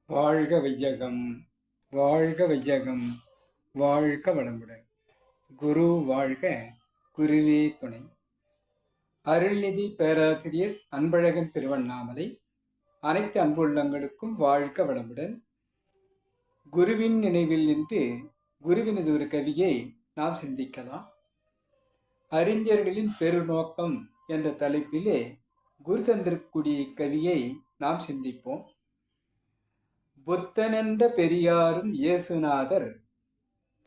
வாழ்க வையகம், வாழ்க வையகம், வாழ்க வளமுடன். குரு வாழ்க, குருவே துணை. அருள்நிதி பேராசிரியர் அன்பழகன் திருவண்ணாமலை. அனைத்து அன்புள்ளங்களுக்கும் வாழ்க வளமுடன். குருவின் நினைவில் நின்று குருவினது ஒரு கவியை நாம் சிந்திக்கலாம். அறிஞர்களின் பெருநோக்கம் என்ற தலைப்பிலே குரு தந்திருக்கூடிய கவியை நாம் சிந்திப்போம். புத்தனென்ற பெரியாரும் இயேசுநாதர்,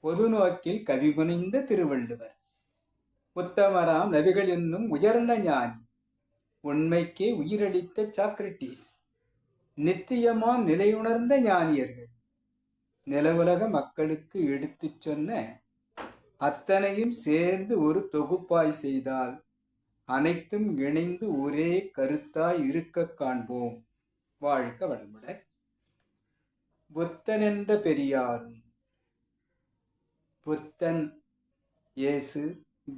பொது நோக்கில் கவிபுனைந்த திருவள்ளுவர், உத்தமராம் நபிகள் என்னும் உயர்ந்த ஞானி, உண்மைக்கே உயிரளித்த சாக்ரட்டிஸ், நித்தியமாம் நிலையுணர்ந்த ஞானியர்கள், நிலவுலக மக்களுக்கு எடுத்துச் சொன்ன அத்தனையும் சேர்ந்து ஒரு தொகுப்பாய் செய்தால் அனைத்தும் இணைந்து ஒரே கருத்தாய் இருக்க காண்போம். வாழ்க வளமுடன். புத்தனென்ற பெரியாரும், புத்தன், இயேசு,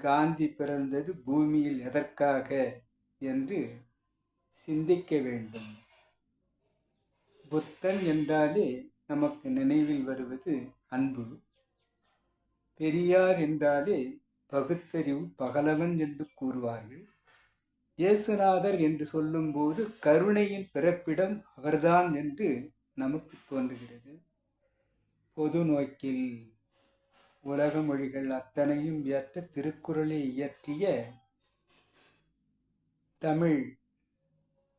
காந்தி பிறந்தது பூமியில் எதற்காக என்று சிந்திக்க வேண்டும். புத்தன் என்றாலே நமக்கு நினைவில் வருவது அன்பு. பெரியார் என்றாலே பகுத்தறிவு பகலவன் என்று கூறுவார்கள். இயேசுநாதர் என்று சொல்லும்போது கருணையின் பிறப்பிடம் அவர்தான் என்று நமக்கு தோன்றுகிறது. பொது நோக்கில் உலக மொழிகள் அத்தனையும் இயற்ற திருக்குறளை இயற்றிய தமிழ்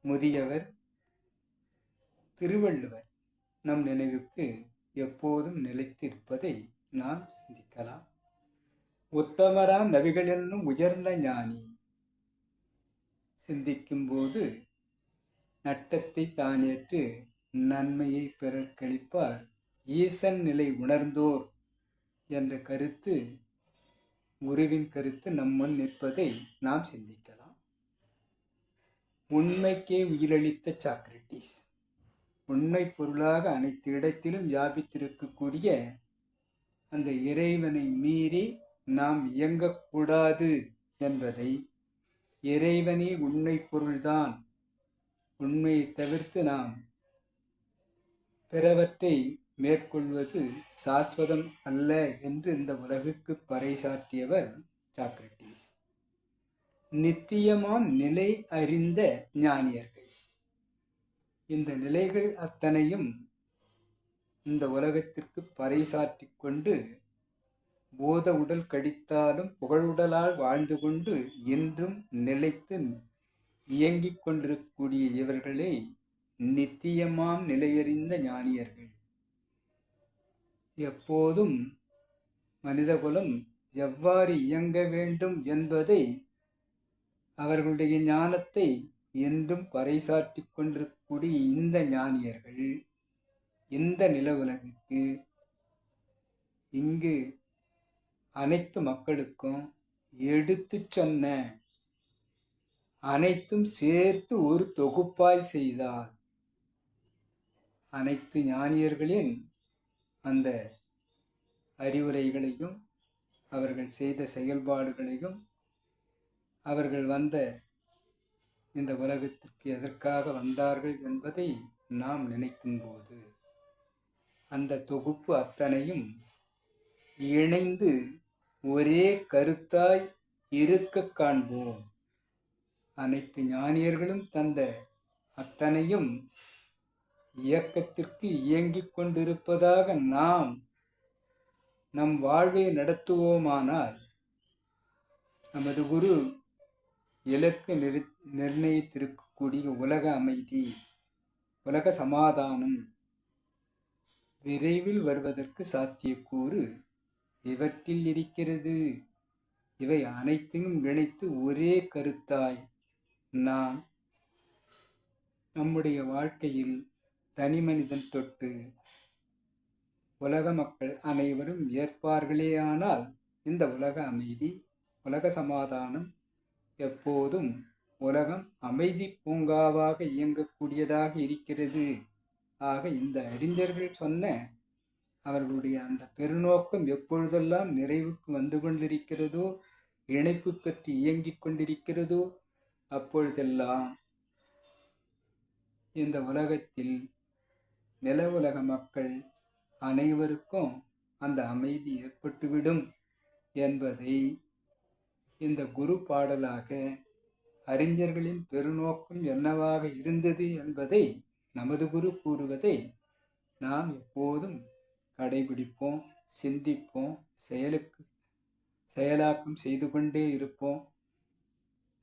முதியவர் திருவள்ளுவர் நம் நினைவுக்கு எப்போதும் நிலைத்திருப்பதை நாம் சிந்திக்கலாம். உத்தமராம் நபிகள் என்னும் உயர்ந்த ஞானி. சிந்திக்கும் போது நட்டத்தை தானேற்று நன்மையை பிறர்க்களிப்பார் ஈசன் நிலை உணர்ந்தோர் என்ற கருத்து, குருவின் கருத்து நம்முன் நிற்பதை நாம் சிந்திக்கலாம். உண்மைக்கே உயிரளித்த சாக்ரட்டிஸ், உண்மை பொருளாக அனைத்து இடத்திலும் வியாபித்திருக்கக்கூடிய அந்த இறைவனை மீறி நாம் இயங்கக்கூடாது என்பதை, இறைவனே உண்மை பொருள்தான், உண்மையை தவிர்த்து நாம் பிறவற்றை மேற்கொள்வது சாஸ்வதம் அல்ல என்று இந்த உலகுக்கு பறைசாற்றியவர் சாக்ரட்டிஸ். நித்தியமாம் நிலை அறிந்த ஞானியர்கள். இந்த நிலைகள் அத்தனையும் இந்த உலகத்திற்கு பறைசாற்றி கொண்டு போத உடல் கடித்தாலும் புகழுடலால் வாழ்ந்து கொண்டு என்றும் நிலைத்து இயங்கிக் கொண்டிருக்கக்கூடிய இவர்களை நித்தியமாம் நிலையறிந்த ஞானியர்கள். எப்போதும் மனிதகுலம் எவ்வாறு இயங்க வேண்டும் என்பதை, அவர்களுடைய ஞானத்தை என்றும் பறைசாற்றி கொண்டிருக்கக்கூடிய இந்த ஞானியர்கள் இந்த நில உலகிற்கு, இங்கு அனைத்து மக்களுக்கும் எடுத்து சொன்ன அனைத்தும் சேர்த்து ஒரு தொகுப்பாய் செய்தார். அனைத்து ஞானியர்களின் அந்த அறிவுரைகளையும் அவர்கள் செய்த செயல்பாடுகளையும், அவர்கள் வந்த இந்த உலகத்திற்கு எதற்காக வந்தார்கள் என்பதை நாம் நினைக்கும்போது அந்த தொகுப்பு அத்தனையும் இணைந்து ஒரே கருத்தாய் இருக்க காண்போம். அனைத்து ஞானியர்களும் தந்த அத்தனையும் இயக்கத்திற்கு இயங்கிக் கொண்டிருப்பதாக நாம் நம் வாழ்வை நடத்துவோமானால், நமது குரு இலக்கு நிர்ணயித்திருக்கக்கூடிய உலக அமைதி, உலக சமாதானம் விரைவில் வருவதற்கு சாத்தியக்கூறு இவற்றில் இருக்கிறது. இவை அனைத்தையும் இணைத்து ஒரே கருத்தாய் நாம் நம்முடைய வாழ்க்கையில் தனி மனிதன் தொட்டு உலக மக்கள் அனைவரும் ஏற்பார்களேயானால் இந்த உலக அமைதி, உலக சமாதானம் எப்போதும் உலகம் அமைதி பூங்காவாக இயங்கக்கூடியதாக இருக்கிறது. ஆக இந்த அறிஞர்கள் சொன்ன அவர்களுடைய அந்த பெருநோக்கம் எப்பொழுதெல்லாம் நிறைவுக்கு வந்து கொண்டிருக்கிறதோ, இணைப்பு பெற்று இயங்கிக் கொண்டிருக்கிறதோ, அப்பொழுதெல்லாம் இந்த உலகத்தில் நில உலக மக்கள் அனைவருக்கும் அந்த அமைதி ஏற்பட்டுவிடும் என்பதை இந்த குரு பாடலாக அறிஞர்களின் பெருநோக்கம் என்னவாக இருந்தது என்பதை நமது குரு கூறுவதை நாம் எப்போதும் கடைபிடிப்போம், சிந்திப்போம், செயலாக்கம் செய்து கொண்டே இருப்போம்.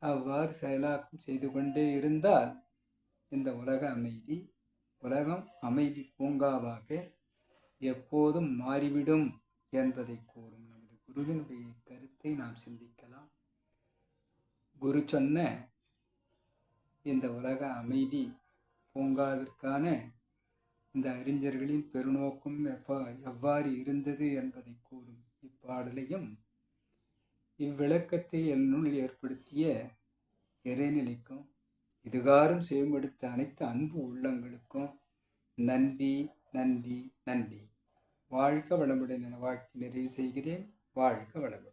அவ்வாறு செயலாக்கம் செய்து கொண்டே இருந்தால் இந்த உலகம் அமைதி பூங்காவாக எப்போதும் மாறிவிடும் என்பதை கூறும் நமது குருவினுடைய கருத்தை நாம் சிந்திக்கலாம். குரு சொன்ன இந்த உலக அமைதி பூங்காவிற்கான இந்த அறிஞர்களின் பெருநோக்கம் எவ்வாறு இருந்தது என்பதை கூறும் இப்பாடலையும் இவ்விளக்கத்தை என்னுள் ஏற்படுத்திய இறைநிலைக்கும் இதுகாரும் செய்யப்படுத்த அனைத்து அன்பு உள்ளங்களுக்கும் நன்றி நன்றி நன்றி. வாழ்க வளமுடன் என வாழ்த்தி நிறைவு செய்கிறேன். வாழ்க வளமுடன்.